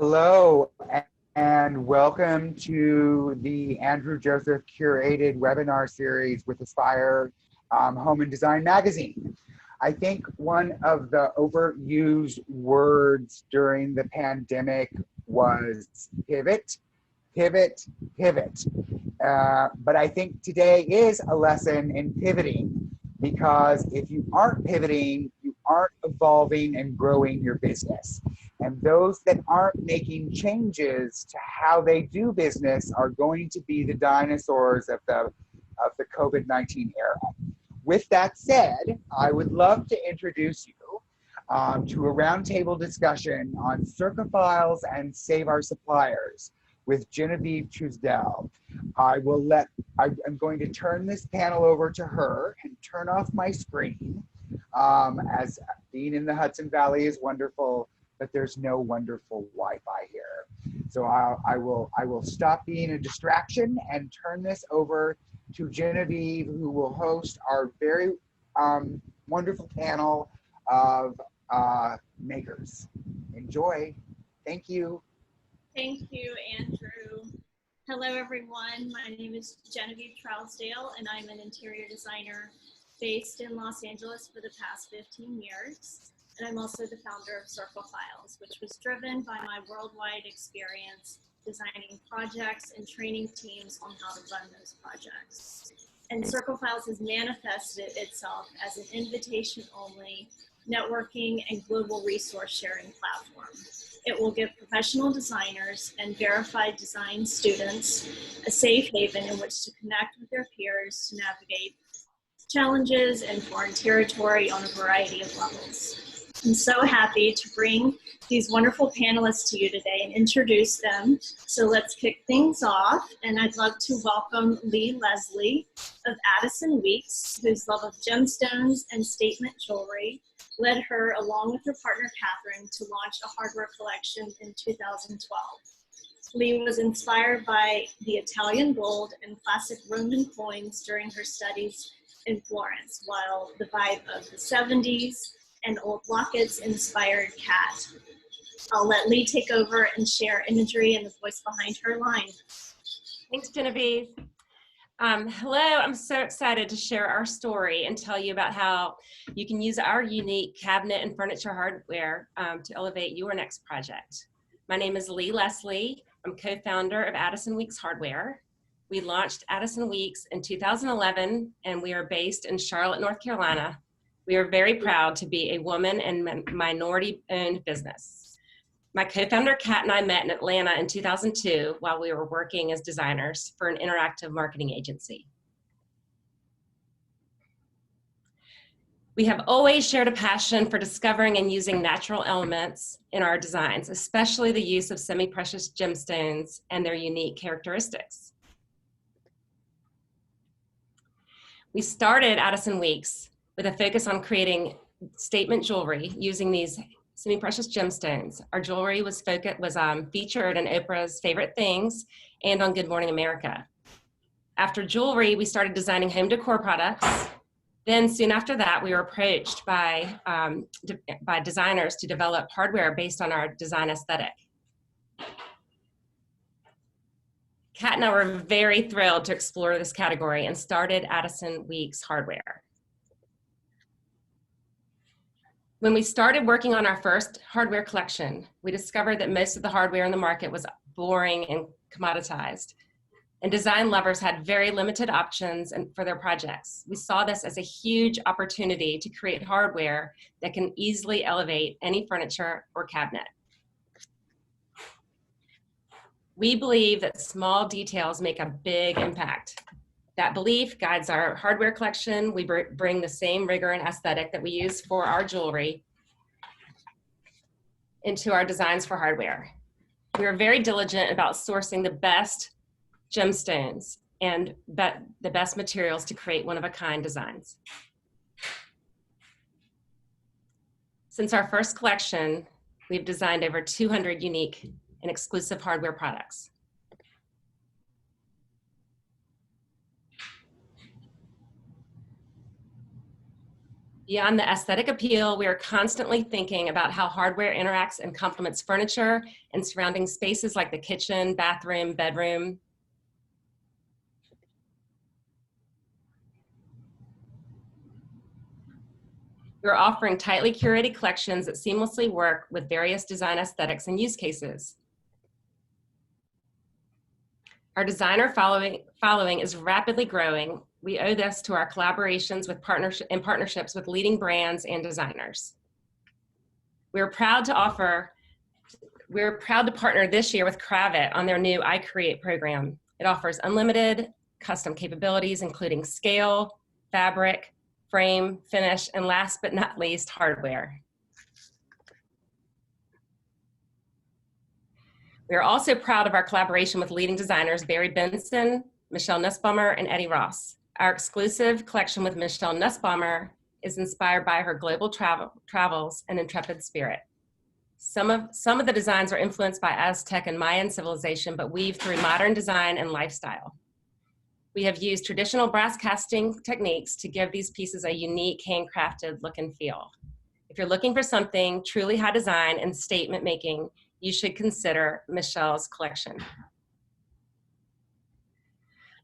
Hello, and welcome to the Andrew Joseph curated webinar series with Aspire Home and Design Magazine. I think one of the overused words during the pandemic was pivot, pivot, pivot. But I think today is a lesson in pivoting, because if you aren't pivoting, you aren't evolving and growing your business. And those that aren't making changes to how they do business are going to be the dinosaurs of the COVID-19 era. With that said, I would love to introduce you to a roundtable discussion on Circaphiles and Save Our Suppliers with Genevieve Trousdale. I'm going to turn this panel over to her and turn off my screen, as being in the Hudson Valley is wonderful, but there's no wonderful Wi-Fi here. So I will stop being a distraction and turn this over to Genevieve, who will host our very wonderful panel of makers. Enjoy. Thank you. Thank you, Andrew. Hello, everyone. My name is Genevieve Trousdale, and I'm an interior designer based in Los Angeles for the past 15 years. And I'm also the founder of Circaphiles, which was driven by my worldwide experience designing projects and training teams on how to run those projects. And Circaphiles has manifested itself as an invitation-only networking and global resource sharing platform. It will give professional designers and verified design students a safe haven in which to connect with their peers to navigate challenges in foreign territory on a variety of levels. I'm so happy to bring these wonderful panelists to you today and introduce them. So let's kick things off. And I'd love to welcome Lesley of Addison Weeks, whose love of gemstones and statement jewelry led her, along with her partner Catherine, to launch a hardware collection in 2012. Lee was inspired by the Italian gold and classic Roman coins during her studies in Florence, while the vibe of the 70s and old lockets inspired Kat. I'll let Lee take over and share imagery and the voice behind her line. Thanks, Genevieve. Hello, I'm so excited to share our story and tell you about how you can use our unique cabinet and furniture hardware to elevate your next project. My name is Lesley. I'm co-founder of Addison Weeks Hardware. We launched Addison Weeks in 2011, and we are based in Charlotte, North Carolina. We are very proud to be a woman and minority-owned business. My co-founder Kat and I met in Atlanta in 2002 while we were working as designers for an interactive marketing agency. We have always shared a passion for discovering and using natural elements in our designs, especially the use of semi-precious gemstones and their unique characteristics. We started Addison Weeks with a focus on creating statement jewelry using these semi-precious gemstones. Our jewelry was featured in Oprah's Favorite Things and on Good Morning America. After jewelry, we started designing home decor products. Then soon after that, we were approached by designers to develop hardware based on our design aesthetic. Kat and I were very thrilled to explore this category and started Addison Weeks Hardware. When we started working on our first hardware collection, we discovered that most of the hardware in the market was boring and commoditized, and design lovers had very limited options for their projects. We saw this as a huge opportunity to create hardware that can easily elevate any furniture or cabinet. We believe that small details make a big impact. That belief guides our hardware collection. We bring the same rigor and aesthetic that we use for our jewelry into our designs for hardware. We are very diligent about sourcing the best gemstones and the best materials to create one-of-a-kind designs. Since our first collection, we've designed over 200 unique and exclusive hardware products. Beyond the aesthetic appeal, we are constantly thinking about how hardware interacts and complements furniture and surrounding spaces like the kitchen, bathroom, bedroom. We're offering tightly curated collections that seamlessly work with various design aesthetics and use cases. Our designer following is rapidly growing. We owe this to our collaborations with partnerships with leading brands and designers. We're proud to partner this year with Kravit on their new I Create program. It offers unlimited custom capabilities, including scale, fabric, frame, finish, and last but not least, hardware. We are also proud of our collaboration with leading designers Barry Benson, Michelle Nussbaumer, and Eddie Ross. Our exclusive collection with Michelle Nussbaumer is inspired by her global travels and intrepid spirit. Some of the designs are influenced by Aztec and Mayan civilization, but weave through modern design and lifestyle. We have used traditional brass casting techniques to give these pieces a unique handcrafted look and feel. If you're looking for something truly high design and statement making, you should consider Michelle's collection.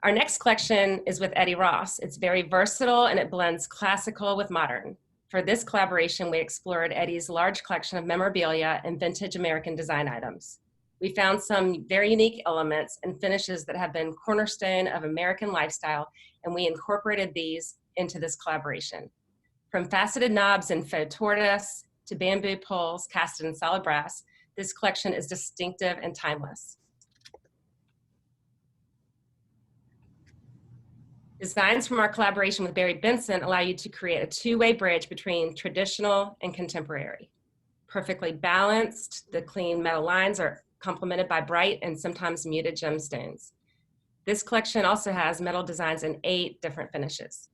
Our next collection is with Eddie Ross. It's very versatile and it blends classical with modern. For this collaboration, we explored Eddie's large collection of memorabilia and vintage American design items. We found some very unique elements and finishes that have been cornerstone of American lifestyle, and we incorporated these into this collaboration. From faceted knobs in faux tortoise to bamboo poles cast in solid brass, this collection is distinctive and timeless. Designs from our collaboration with Barry Benson allow you to create a two-way bridge between traditional and contemporary. Perfectly balanced, the clean metal lines are complemented by bright and sometimes muted gemstones. This collection also has metal designs in 8 different finishes.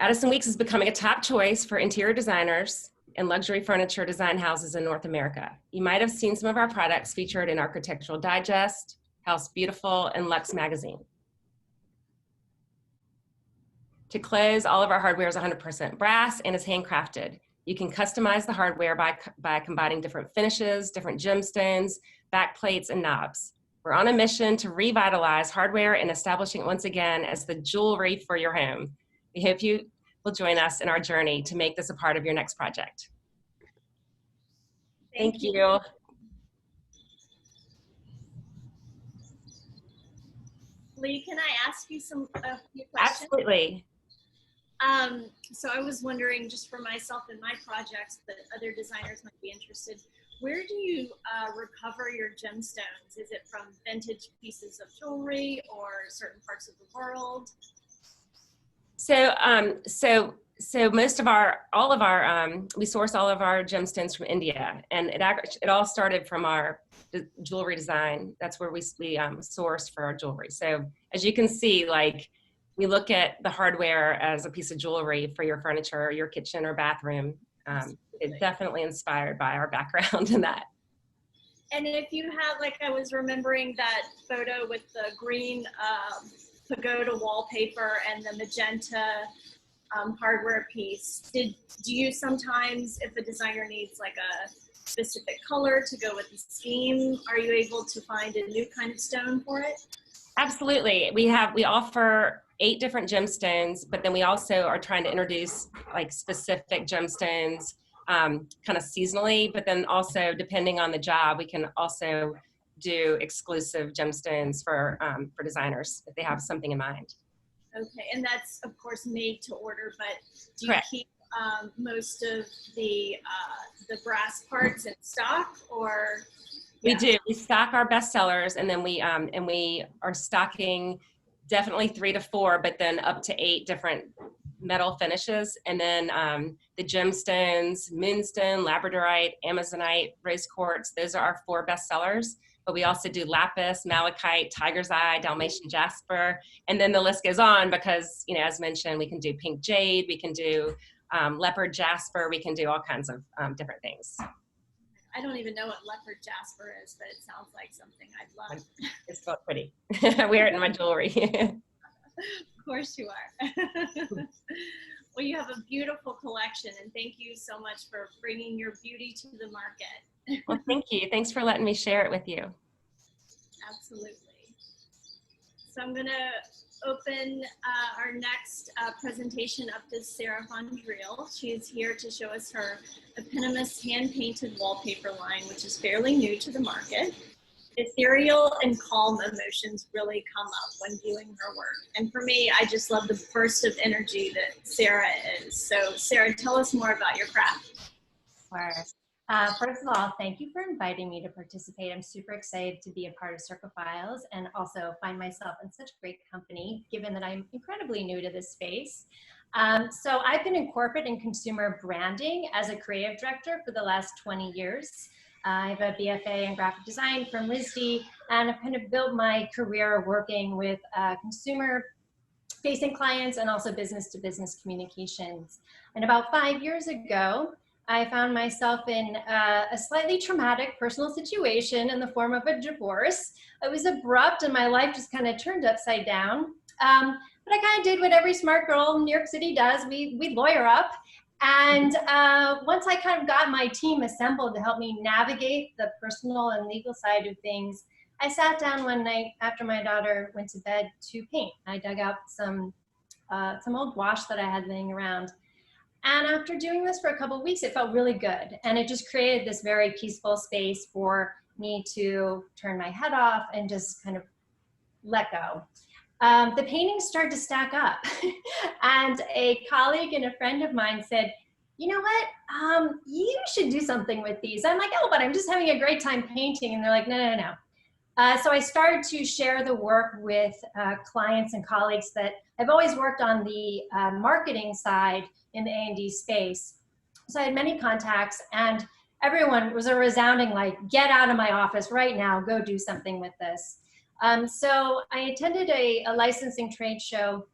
Addison Weeks is becoming a top choice for interior designers and luxury furniture design houses in North America. You might have seen some of our products featured in Architectural Digest, House Beautiful, and Luxe Magazine. To close, all of our hardware is 100% brass and is handcrafted. You can customize the hardware by combining different finishes, different gemstones, backplates, and knobs. We're on a mission to revitalize hardware and establishing it once again as the jewelry for your home. We hope you will join us in our journey to make this a part of your next project. Thank you. Lee, can I ask you a few questions? Absolutely. So I was wondering, just for myself and my projects, but other designers might be interested, where do you recover your gemstones? Is it from vintage pieces of jewelry or certain parts of the world? So we source all of our gemstones from India, and it all started from our jewelry design. That's where we source for our jewelry. So as you can see, like, we look at the hardware as a piece of jewelry for your furniture, or your kitchen or bathroom. It's definitely inspired by our background in that. And if you have, like, I was remembering that photo with the green pagoda wallpaper and the magenta hardware piece. Do you sometimes, if a designer needs like a specific color to go with the scheme, are you able to find a new kind of stone for it? Absolutely. We offer 8 different gemstones, but then we also are trying to introduce like specific gemstones kind of seasonally, but then also depending on the job, we can also do exclusive gemstones for designers if they have something in mind. Okay, and that's of course made to order, but do you Correct. keep most of the brass parts in stock, or? We do. We stock our best sellers, and then we are stocking definitely 3 to 4, but then up to 8 different metal finishes, and then the gemstones, moonstone, labradorite, amazonite, rose quartz. Those are our 4 best sellers. But we also do lapis, malachite, tiger's eye, Dalmatian jasper, and then the list goes on because, you know, as mentioned, we can do pink jade, we can do leopard jasper, we can do all kinds of different things. I don't even know what leopard jasper is, but it sounds like something I'd love. It's so pretty. I wear it in my jewelry. Of course you are. Well, you have a beautiful collection, and thank you so much for bringing your beauty to the market. Well, thank you. Thanks for letting me share it with you. Absolutely. So I'm going to open our next presentation up to Sarah Von Dreele. She is here to show us her eponymous hand-painted wallpaper line, which is fairly new to the market. Ethereal and calm emotions really come up when viewing her work. And for me, I just love the burst of energy that Sarah is. So Sarah, tell us more about your craft. Sure. First of all, thank you for inviting me to participate. I'm super excited to be a part of Circaphiles and also find myself in such great company, given that I'm incredibly new to this space. So I've been in corporate and consumer branding as a creative director for the last 20 years. I have a BFA in graphic design from Lesley, and I've kind of built my career working with consumer-facing clients and also business-to-business communications. And about 5 years ago, I found myself in a slightly traumatic personal situation in the form of a divorce. It was abrupt and my life just kind of turned upside down. But I kind of did what every smart girl in New York City does. We lawyer up. And once I kind of got my team assembled to help me navigate the personal and legal side of things, I sat down one night after my daughter went to bed to paint. I dug out some old wash that I had laying around. And after doing this for a couple of weeks, it felt really good. And it just created this very peaceful space for me to turn my head off and just kind of let go. The paintings started to stack up. And a colleague and a friend of mine said, you know what, you should do something with these. I'm like, oh, but I'm just having a great time painting. And they're like, no. So I started to share the work with clients and colleagues that I've always worked on the marketing side in the A&D space. So I had many contacts and everyone was a resounding like, get out of my office right now, go do something with this. So I attended a licensing trade show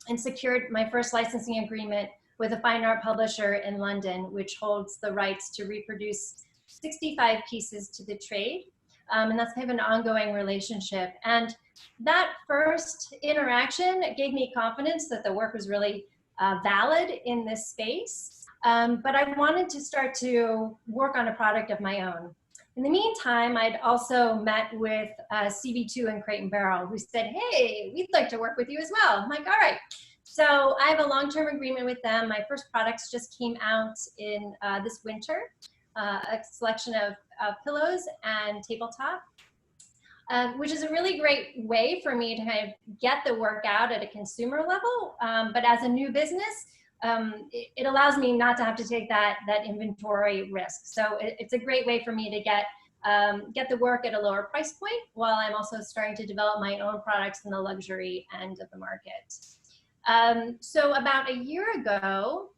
and secured my first licensing agreement with a fine art publisher in London, which holds the rights to reproduce 65 pieces to the trade. And that's kind of an ongoing relationship. And that first interaction gave me confidence that the work was really valid in this space. But I wanted to start to work on a product of my own. In the meantime, I'd also met with CB2 and Crate and Barrel, who said, hey, we'd like to work with you as well. I'm like, all right. So I have a long-term agreement with them. My first products just came out in this winter, a selection of pillows and tabletop, which is a really great way for me to kind of get the work out at a consumer level. But as a new business, it allows me not to have to take that inventory risk. So it's a great way for me to get the work at a lower price point while I'm also starting to develop my own products in the luxury end of the market. So about a year ago,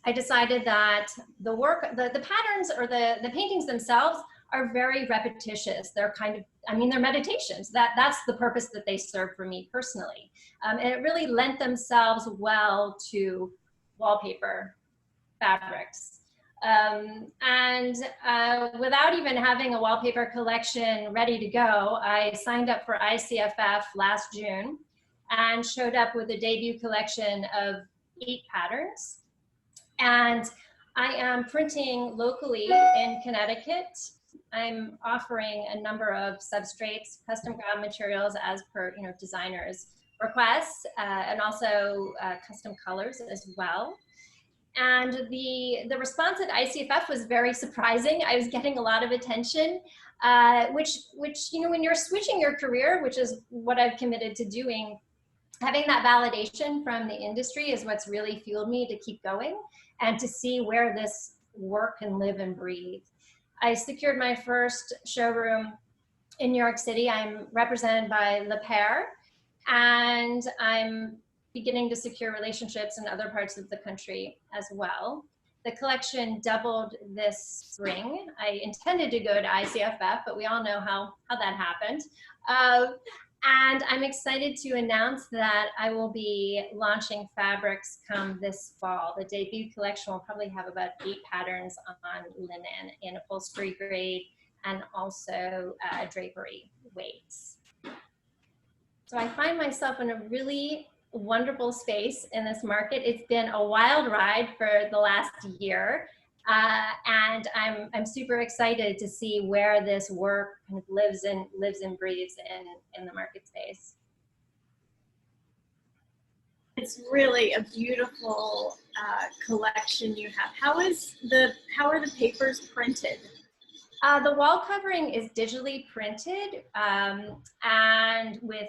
I decided that the patterns or the paintings themselves are very repetitious. They're kind of, they're meditations. That's the purpose that they serve for me personally. And it really lent themselves well to wallpaper fabrics. Without even having a wallpaper collection ready to go, I signed up for ICFF last June and showed up with a debut collection of 8 patterns. And I am printing locally in Connecticut. I'm offering a number of substrates, custom ground materials as per designers' requests, and also custom colors as well. And the response at ICFF was very surprising. I was getting a lot of attention, which when you're switching your career, which is what I've committed to doing, having that validation from the industry is what's really fueled me to keep going and to see where this work can live and breathe. I secured my first showroom in New York City. I'm represented by Le Pair, and I'm beginning to secure relationships in other parts of the country as well. The collection doubled this spring. I intended to go to ICFF, but we all know how that happened. And I'm excited to announce that I will be launching fabrics come this fall. The debut collection will probably have about 8 patterns on linen in upholstery grade and also drapery weights. So I find myself in a really wonderful space in this market. It's been a wild ride for the last year. And I'm super excited to see where this work kind of lives and breathes in the market space. It's really a beautiful collection you have. How are the papers printed? The wall covering is digitally printed and with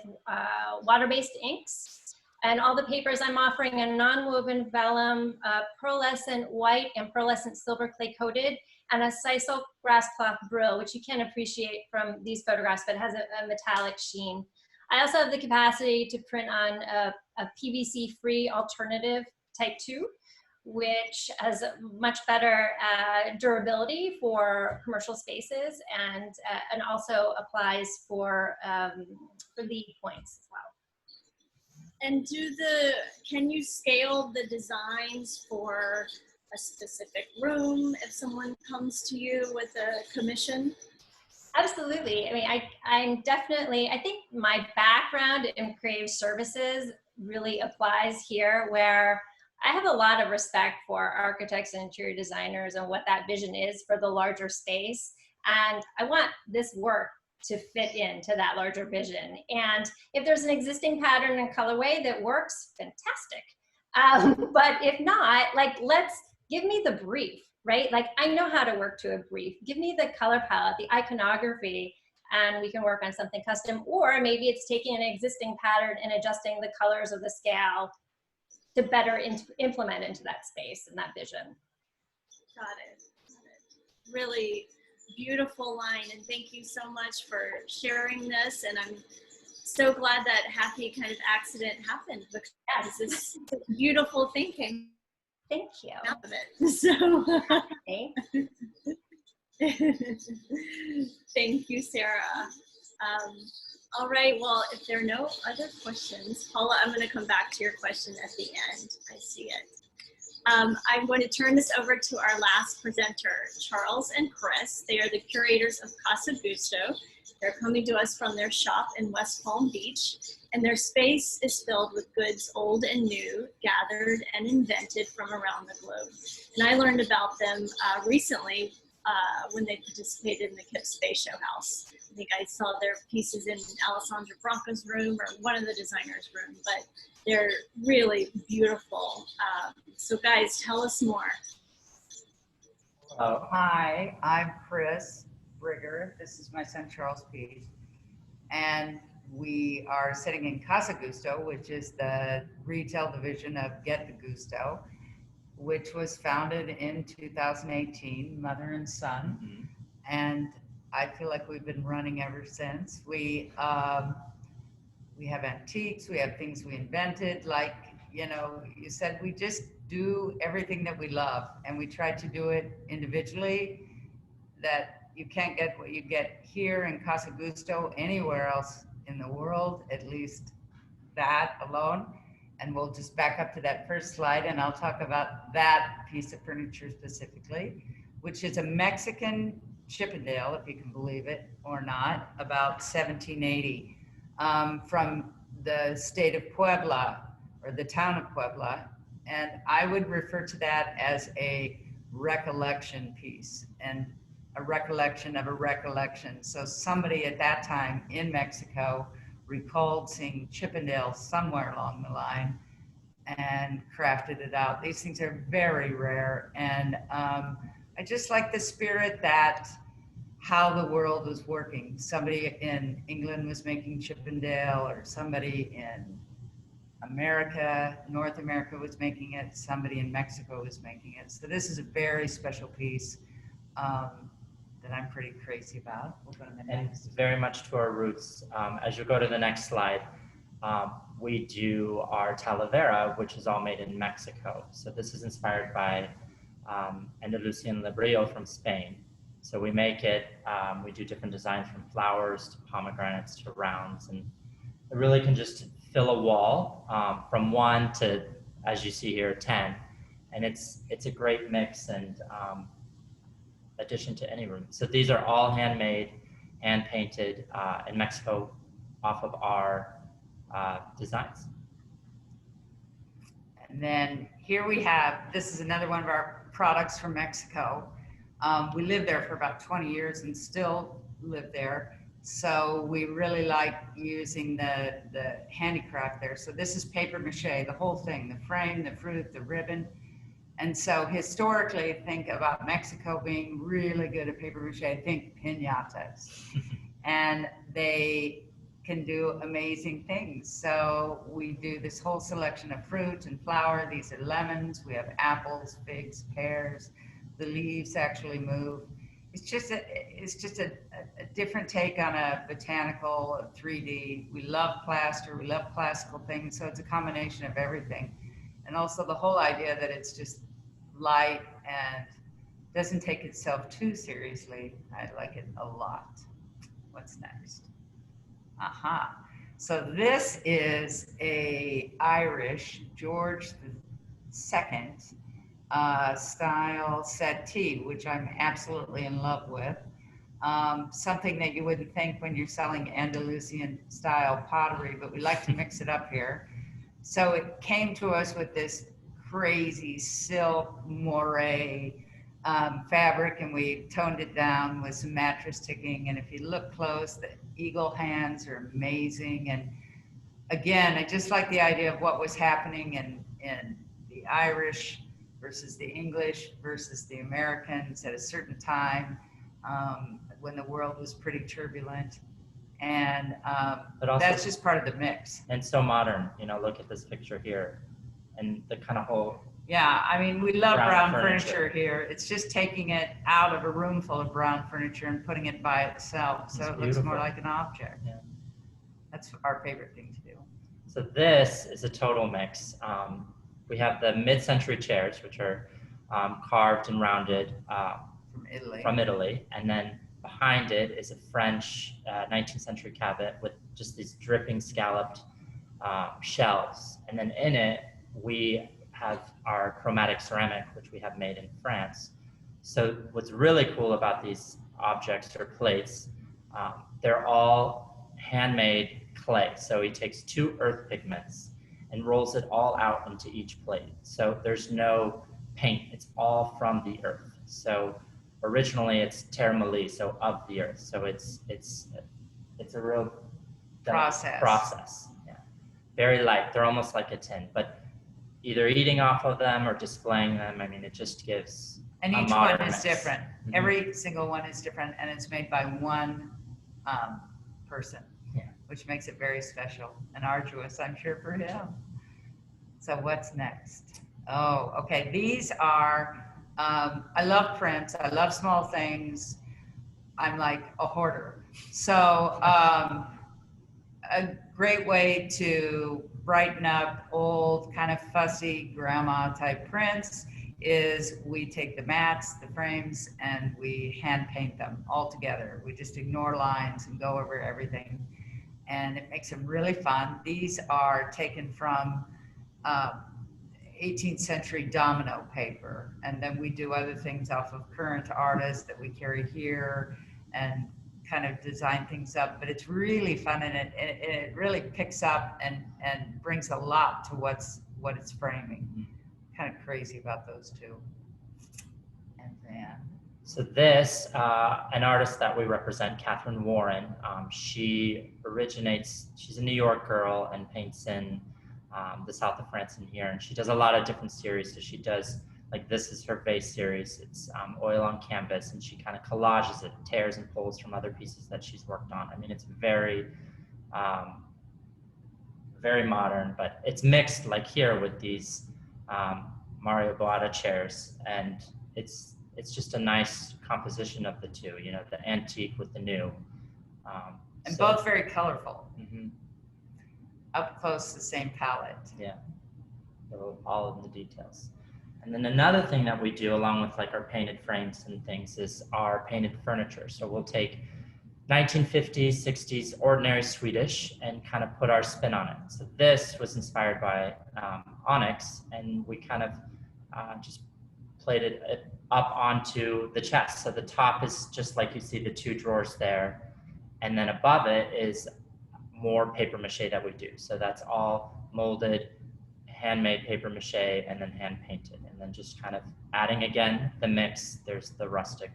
water-based inks. And all the papers I'm offering are non-woven vellum, pearlescent white and pearlescent silver clay coated, and a sisal grass cloth brill, which you can appreciate from these photographs, but has a metallic sheen. I also have the capacity to print on a PVC-free alternative type 2, which has a much better durability for commercial spaces and also applies for lead points as well. And can you scale the designs for a specific room if someone comes to you with a commission? Absolutely. I mean, I'm definitely, I think my background in creative services really applies here, where I have a lot of respect for architects and interior designers and what that vision is for the larger space. And I want this work to fit into that larger vision. And if there's an existing pattern and colorway that works, fantastic. But if not, like, give me the brief, right? Like, I know how to work to a brief. Give me the color palette, the iconography, and we can work on something custom. Or maybe it's taking an existing pattern and adjusting the colors of the scale to better implement into that space and that vision. Got it. Really beautiful line, and thank you so much for sharing this. And I'm so glad that happy kind of accident happened, because this beautiful thing came Thank you. out of it. So thank you, Sarah. All right, well, if there are no other questions, Paula, I'm going to come back to your question at the end. I see it. I'm going to turn this over to our last presenter, Charles and Cris. They are the curators of Casa Gusto. They're coming to us from their shop in West Palm Beach, and their space is filled with goods old and new, gathered and invented from around the globe. And I learned about them recently when they participated in the Kip Space Show House. I think I saw their pieces in Alessandra Branco's room or one of the designers' room, but they're really beautiful. So guys, tell us more. Hello. Hi, I'm Cris Briger. This is my son, Charles P. And we are sitting in Casa Gusto, which is the retail division of Get the Gusto, which was founded in 2018, mother and son. Mm-hmm. And I feel like we've been running ever since. We have antiques, we have things we invented, like, you know, you said, we just do everything that we love, and we try to do it individually, that you can't get what you get here in Casa Gusto anywhere else in the world, at least that alone. And we'll just back up to that first slide, and I'll talk about that piece of furniture specifically, which is a Mexican Chippendale, if you can believe it or not, about 1780, from the state of Puebla, or the town of Puebla. And I would refer to that as a recollection piece, and a recollection of a recollection. So somebody at that time in Mexico recalled seeing Chippendale somewhere along the line and crafted it out. These things are very rare, and I just like the spirit that how the world was working. Somebody in England was making Chippendale, or somebody in America, North America was making it, somebody in Mexico was making it. So this is a very special piece that I'm pretty crazy about. We'll go to the next. And very much to our roots. As you go to the next slide, we do our Talavera, which is all made in Mexico. So this is inspired by Andalusian Librillo from Spain. So we make it, we do different designs from flowers to pomegranates to rounds, and it really can just fill a wall from 1 to, as you see here, 10. And it's a great mix and addition to any room. So these are all handmade, hand painted in Mexico off of our designs. And then here we have, this is another one of our products from Mexico. We lived there for about 20 years and still live there. So we really like using the handicraft there. So this is paper mache, the whole thing, the frame, the fruit, the ribbon. And so historically, think about Mexico being really good at paper mache, think piñatas. And they can do amazing things. So we do this whole selection of fruit and flower. These are lemons, we have apples, figs, pears. The leaves actually move. It's just a different take on a botanical 3D. We love plaster, we love classical things, so it's a combination of everything. And also the whole idea that it's just light and doesn't take itself too seriously. I like it a lot. What's next? Aha. So this is a Irish George II style settee, which I'm absolutely in love with. Something that you wouldn't think when you're selling Andalusian style pottery, but we like to mix it up here. So it came to us with this crazy silk moire fabric, and we toned it down with some mattress ticking. And if you look close, the eagle hands are amazing. And again, I just like the idea of what was happening in the Irish versus the English versus the Americans at a certain time when the world was pretty turbulent. And But also, that's just part of the mix. and so modern, you know, look at this picture here and the kind of whole, Yeah, I mean, we love Brown brown furniture. furniture here. It's just taking it out of a room full of brown furniture and putting it by itself, so It's it looks more beautiful. like an object. Yeah. That's our favorite thing to do. so this is a total mix. We have the mid-century chairs, which are carved and rounded From Italy. from Italy, and then behind it is a French 19th century cabinet with just these dripping scalloped shelves, and then in it we have our chromatic ceramic, which we have made in France. So what's really cool about these objects or plates, they're all handmade clay. So he takes 2 earth pigments and rolls it all out into each plate. So there's no paint, it's all from the earth. So originally it's terre molle, so of the earth. So it's a real process. Yeah. Very light, they're almost like a tin, but either eating off of them or displaying them, I mean, it just gives And a each one modern is mix. different. Mhm. Every single one is different, and it's made by one person, Yeah. which makes it very special and arduous, I'm sure, for him. So what's next? Oh, okay. These are, I love prints. I love small things. I'm like a hoarder. So a great way to brighten up old, kind of fussy grandma type prints is we take the mats, the frames, and we hand paint them all together. We just ignore lines and go over everything, and it makes them really fun. These are taken from 18th century domino paper, and then we do other things off of current artists that we carry here and kind of design things up. But it's really fun, and it really picks up and brings a lot to what it's framing. Kind of crazy about those two. And then So this, an artist that we represent, Catherine Warren, she's a New York girl and paints in the south of France and here, and she does a lot of different series. So she does, like, this is her base series. It's oil on canvas, and she kind of collages it, tears and pulls from other pieces that she's worked on. I mean, it's very, very modern, but it's mixed, like here, with these Mario Boada chairs, and it's just a nice composition of the two, you know, the antique with the new. and both very colorful. Mhm. Up close, the same palette. Yeah, so all of the details. And then another thing that we do along with like our painted frames and things is our painted furniture. So we'll take 1950s, 60s ordinary Swedish and kind of put our spin on it. So this was inspired by onyx, and we kind of just plated it up onto the chest. So the top is just like you see the 2 drawers there, and then above it is more paper mache that we do. So that's all molded, handmade paper mache, and then hand painted. And then just kind of adding again the mix. There's the rustic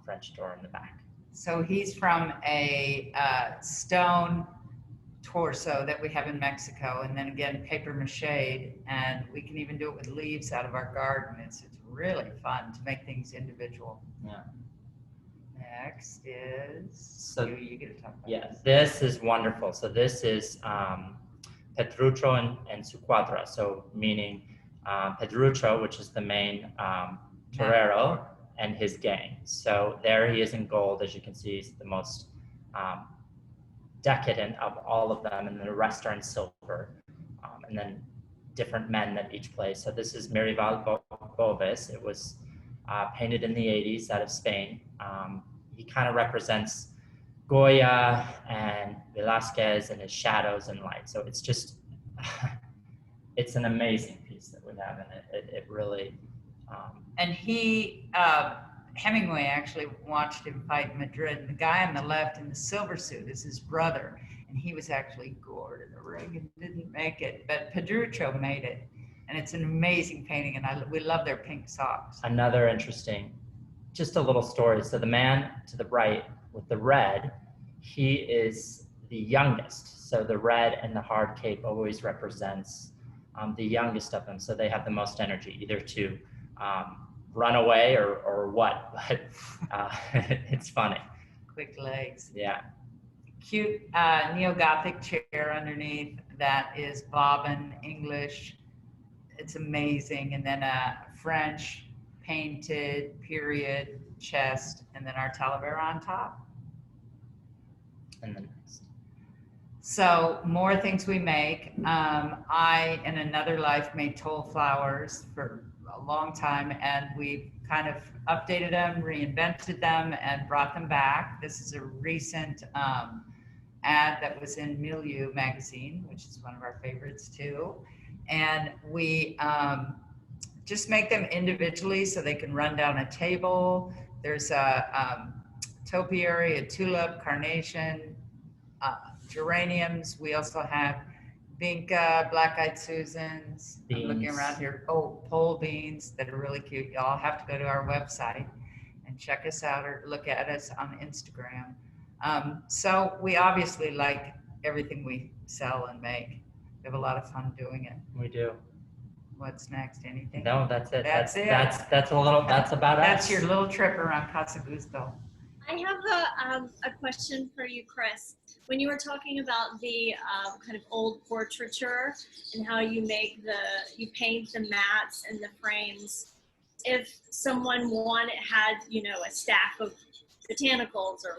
French door in the back. So he's from a stone torso that we have in Mexico, and then again paper mache, and we can even do it with leaves out of our garden. It's really fun to make things individual. Yeah. Next is, So you get to talk about yeah, this. this is wonderful. So this is Pedrucho and su cuadra. So meaning Pedrucho, which is the main torero, and his gang. So there he is in gold. As you can see, he's the most decadent of all of them, and the rest are in silver. And then different men that each play. So this is Maryvale Boves. It was painted in the 80s out of Spain. He kind of represents Goya and Velázquez and his shadows and light. So it's just, it's an amazing piece that we have, and it really. And he, Hemingway actually watched him fight in Madrid. And the guy on the left in the silver suit is his brother, and he was actually gored in the ring and didn't make it. But Pedrucho made it, and it's an amazing painting, and we love their pink socks. Another interesting, just a little story. So the man to the right with the red, he is the youngest. So the red and the hard cape always represents the youngest of them. So they have the most energy, either to run away or what, but it's funny. Quick legs. Yeah. Cute neo-Gothic chair underneath that is bobbin English. It's amazing. And then a French painted period chest, and then our Talavera on top. And then next. So more things we make. I, in another life, made toll flowers for a long time, and we kind of updated them, reinvented them, and brought them back. This is a recent ad that was in Milieu magazine, which is one of our favorites too. And we just make them individually so they can run down a table. There's a topiary, a tulip, carnation, geraniums. We also have vinca, black-eyed Susans. I'm looking around here. Oh, pole beans that are really cute. Y'all have to go to our website and check us out or look at us on Instagram. So we obviously like everything we sell and make. We have a lot of fun doing it. We do. What's next? Anything? No, that's it. That's it. That's a little. That's about That's us. your little trip around Casa Gusto. I have a question for you, Cris. When you were talking about the kind of old portraiture and how you paint the mats and the frames, if someone had, a stack of botanicals or,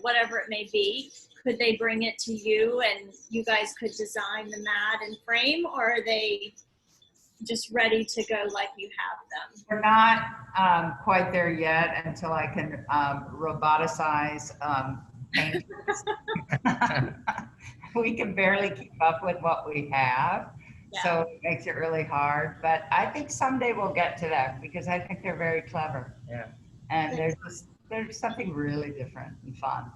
whatever it may be, could they bring it to you and you guys could design the mat and frame, or are they just ready to go like you have them? We're not quite there yet until I can roboticize paintings. We can barely keep up with what we have. Yeah. So it makes it really hard. But I think someday we'll get to that because I think they're very clever. Yeah. And there's something really different and fun.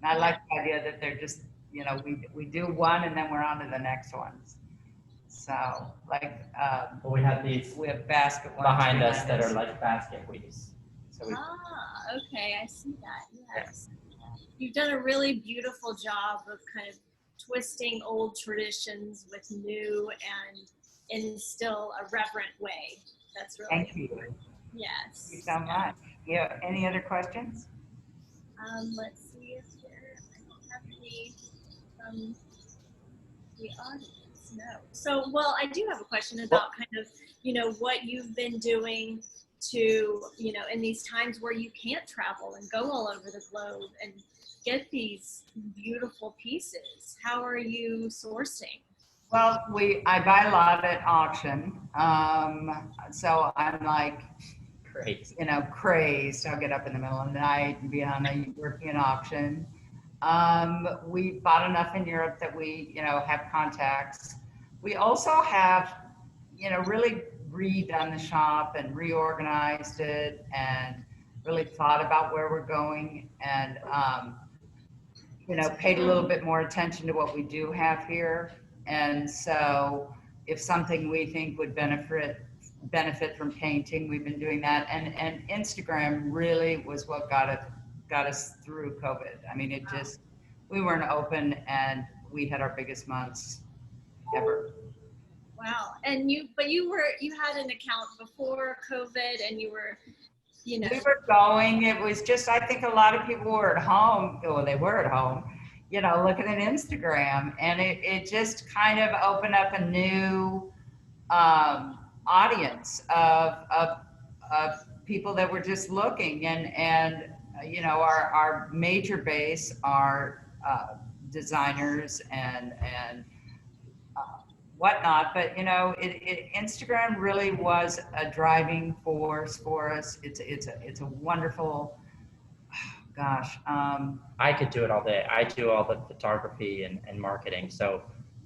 And I like the idea that they're just, we do one and then we're on to the next ones. So like, But we have these we have basket ones behind us that are like basket weaves. So Okay, I see that. Yes. You've done a really beautiful job of kind of twisting old traditions with new and in still a reverent way. That's really Thank you. Yes. Thank you so much. Yeah. Any other questions? Let's see if I don't have any from the audience. No. So, well, I do have a question about kind of, what you've been doing to, in these times where you can't travel and go all over the globe and get these beautiful pieces. How are you sourcing? Well, I buy a lot at auction. So I'm like, crazy. crazed. I'll get up in the middle of the night and be on a European auction. We bought enough in Europe that we, have contacts. We also have, really redone the shop and reorganized it and really thought about where we're going. And, paid a little bit more attention to what we do have here. And so if something we think would benefit from painting, we've been doing that. And Instagram really was what got us through COVID. I mean, we weren't open and we had our biggest months ever. Wow. And you had an account before COVID and you were, We were going, it was just, I think a lot of people were at home, well, they were at home, looking at Instagram, and it just kind of opened up a new audience of people that were just looking, and our major base are designers and whatnot, but Instagram really was a driving force for us. It's a wonderful, gosh. I could do it all day. I do all the photography and marketing. So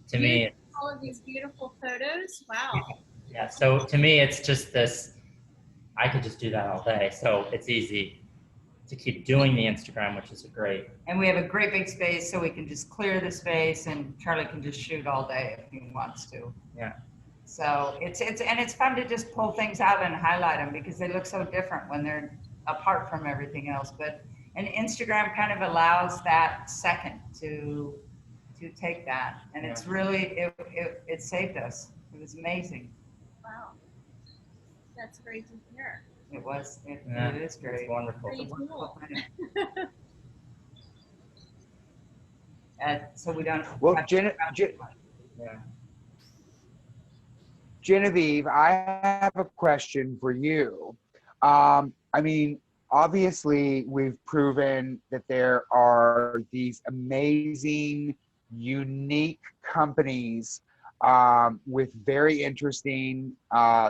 to me, all of these beautiful photos. Wow. Yeah. So to me, it's just this, I could just do that all day. So it's easy to keep doing the Instagram, which is great. And we have a great big space, so we can just clear the space, and Charlie can just shoot all day if he wants to. Yeah. So it's fun to just pull things out and highlight them because they look so different when they're apart from everything else. And Instagram kind of allows that second to take that, and it's really it saved us. It was amazing. Wow, that's great to hear. It was. It is great. It's wonderful. Pretty cool. So we don't. Well, Yeah. Genevieve, I have a question for you. I mean, obviously, we've proven that there are these amazing, unique companies with very interesting,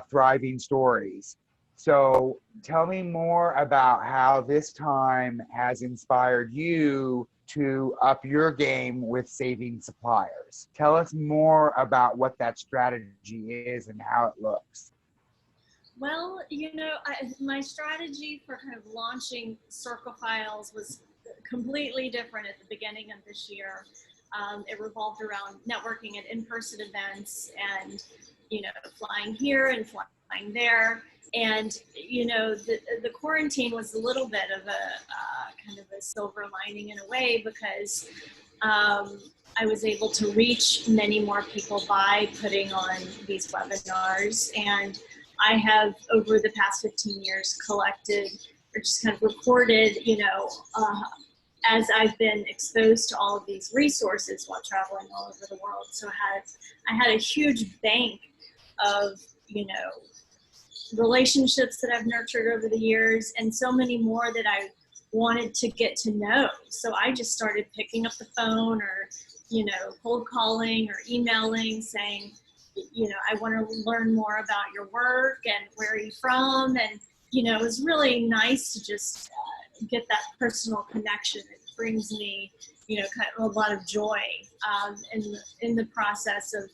thriving stories. So tell me more about how this time has inspired you to up your game with saving suppliers. Tell us more about what that strategy is and how it looks. Well, my strategy for kind of launching Circaphiles was completely different at the beginning of this year. It revolved around networking at in-person events and, flying here and flying there. And, the quarantine was a little bit of a kind of a silver lining in a way because I was able to reach many more people by putting on these webinars. And I have, over the past 15 years, collected or just kind of recorded, as I've been exposed to all of these resources while traveling all over the world. So I had a huge bank of, relationships that I've nurtured over the years, and so many more that I wanted to get to know. So I just started picking up the phone or, cold calling or emailing saying, I want to learn more about your work and where are you from? And, it was really nice to just get that personal connection. It brings me, kind of a lot of joy in the process of,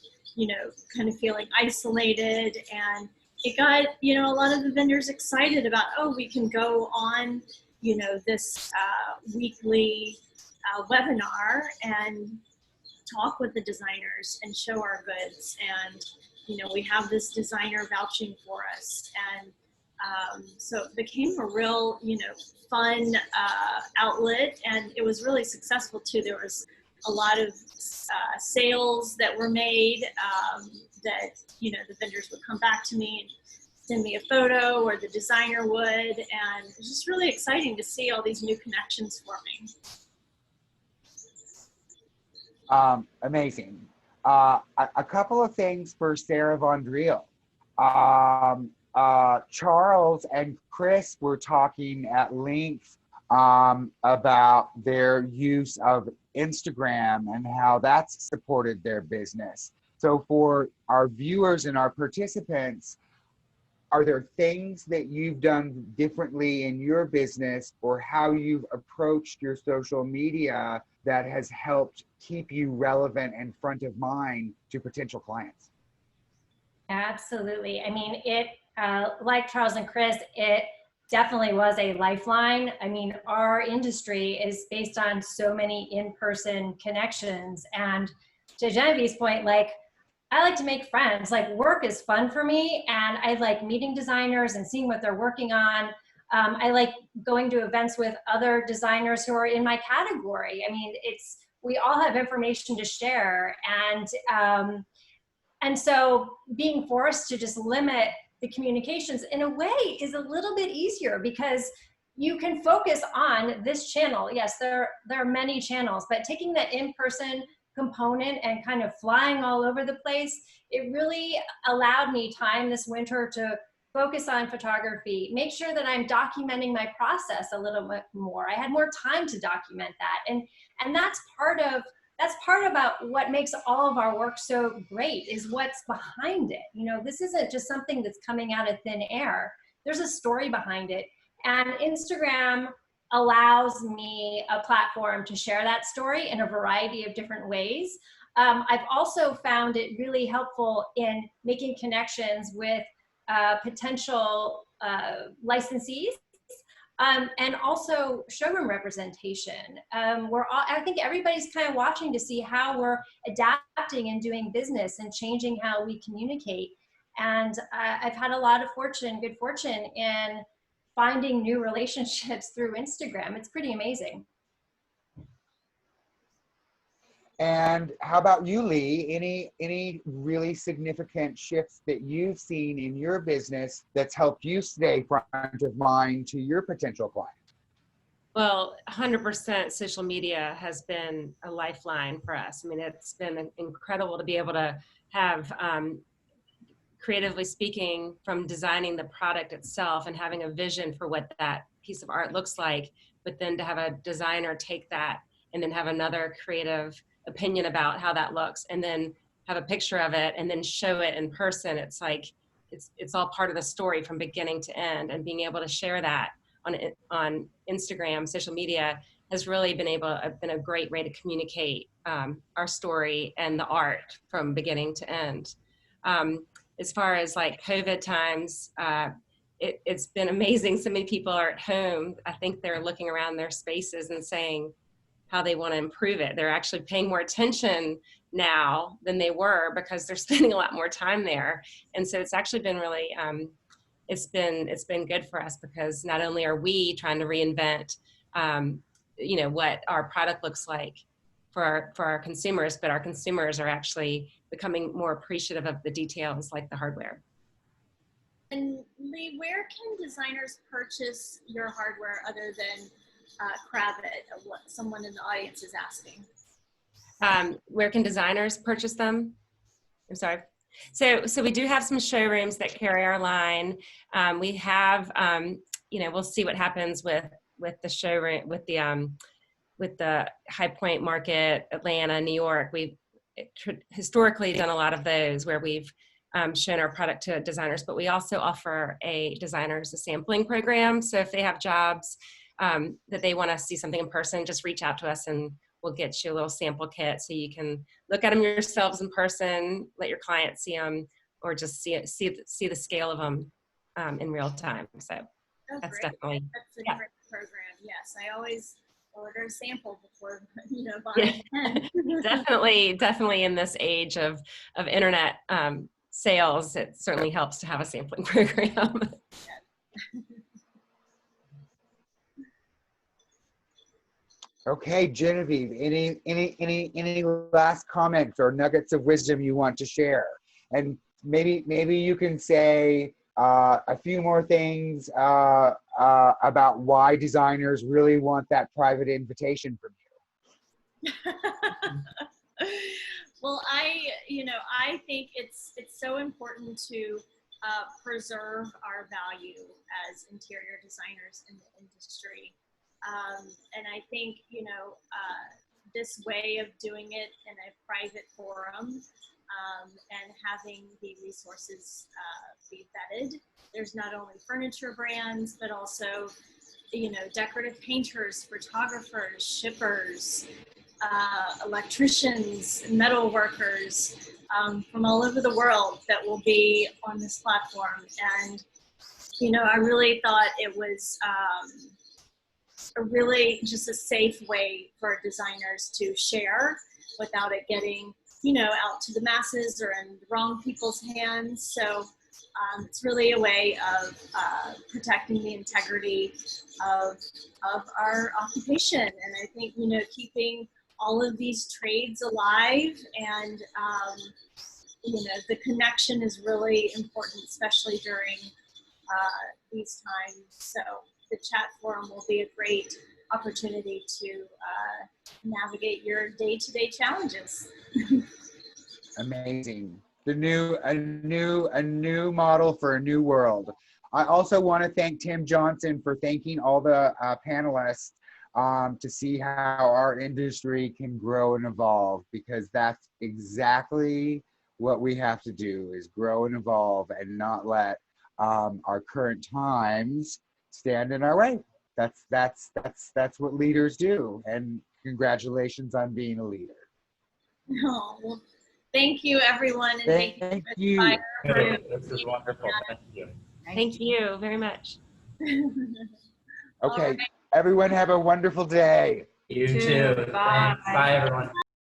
kind of feeling isolated. And it got, a lot of the vendors excited about, we can go on, this weekly webinar and talk with the designers and show our goods. And, we have this designer vouching for us. And so it became a real, fun outlet, and it was really successful too. There was a lot of sales that were made that, the vendors would come back to me and send me a photo, or the designer would, and it was just really exciting to see all these new connections forming. Amazing. A couple of things for Sarah Von Dreele. Charles and Cris were talking at length about their use of Instagram and how that's supported their business. So for our viewers and our participants, are there things that you've done differently in your business or how you've approached your social media that has helped keep you relevant and front of mind to potential clients? Absolutely. I mean, like Charles and Cris, it definitely was a lifeline. I mean, our industry is based on so many in-person connections. And to Genevieve's point, like, I like to make friends. Like, work is fun for me, and I like meeting designers and seeing what they're working on. I like going to events with other designers who are in my category. I mean, we all have information to share, and so being forced to just limit the communications in a way is a little bit easier, because you can focus on this channel. Yes, there are many channels, but taking that in-person component and kind of flying all over the place, it really allowed me time this winter to focus on photography, make sure that I'm documenting my process a little bit more. I had more time to document that. And that's part about what makes all of our work so great, is what's behind it. You know, this isn't just something that's coming out of thin air. There's a story behind it. And Instagram allows me a platform to share that story in a variety of different ways. I've also found it really helpful in making connections with potential licensees, and also showroom representation. I think everybody's kind of watching to see how we're adapting and doing business and changing how we communicate. And I've had a lot of good fortune in finding new relationships through Instagram. It's pretty amazing. And how about you, Lee? Any really significant shifts that you've seen in your business that's helped you stay front of mind to your potential client? Well, 100% social media has been a lifeline for us. I mean, it's been incredible to be able to have, creatively speaking, from designing the product itself and having a vision for what that piece of art looks like, but then to have a designer take that and then have another creative opinion about how that looks, and then have a picture of it and then show it in person. It's like, it's all part of the story from beginning to end, and being able to share that on Instagram, social media, has really been a great way to communicate our story and the art from beginning to end. As far as like COVID times, it's been amazing. So many people are at home. I think they're looking around their spaces and saying how they want to improve it. They're actually paying more attention now than they were, because they're spending a lot more time there. And so it's actually been really, it's been good for us, because not only are we trying to reinvent, you know, what our product looks like for our consumers, but our consumers are actually becoming more appreciative of the details, like the hardware. And Lee, where can designers purchase your hardware other than Kravit? What someone in the audience is asking. Where can designers purchase them? I'm sorry. So we do have some showrooms that carry our line. We have, you know, we'll see what happens with the showroom, with the High Point Market, Atlanta, New York. We've historically done a lot of those where we've shown our product to designers, but we also offer a sampling program. So if they have jobs that they want to see something in person, just reach out to us and we'll get you a little sample kit so you can look at them yourselves in person, let your clients see them, or just see the scale of them in real time. So that's great. definitely, that's a great program. Yes, I always order a sample before, you know, buying. Yeah. definitely in this age of internet sales, it certainly helps to have a sampling program. Okay, Genevieve, any last comments or nuggets of wisdom you want to share? And maybe you can say a few more things about why designers really want that private invitation from you. Well, I think it's so important to preserve our value as interior designers in the industry. And I think, you know, this way of doing it in a private forum and having the resources be vetted. There's not only furniture brands, but also, you know, decorative painters, photographers, shippers, electricians, metal workers from all over the world that will be on this platform. And you know, I really thought it was a really just a safe way for designers to share without it getting, you know, out to the masses or in the wrong people's hands. So it's really a way of protecting the integrity of our occupation. And I think, you know, keeping all of these trades alive and, you know, the connection is really important, especially during these times. So the chat forum will be a great opportunity to navigate your day-to-day challenges. Amazing. A new model for a new world. I also want to thank Tim Johnson for thanking all the panelists to see how our industry can grow and evolve, because that's exactly what we have to do, is grow and evolve and not let our current times stand in our way. That's what leaders do. And congratulations on being a leader. Oh, well, thank you, everyone. And Thank you. This is wonderful. Thank you. Thank you very much. Okay, All right. everyone have a wonderful day. You too. Bye. Thanks. Bye, everyone.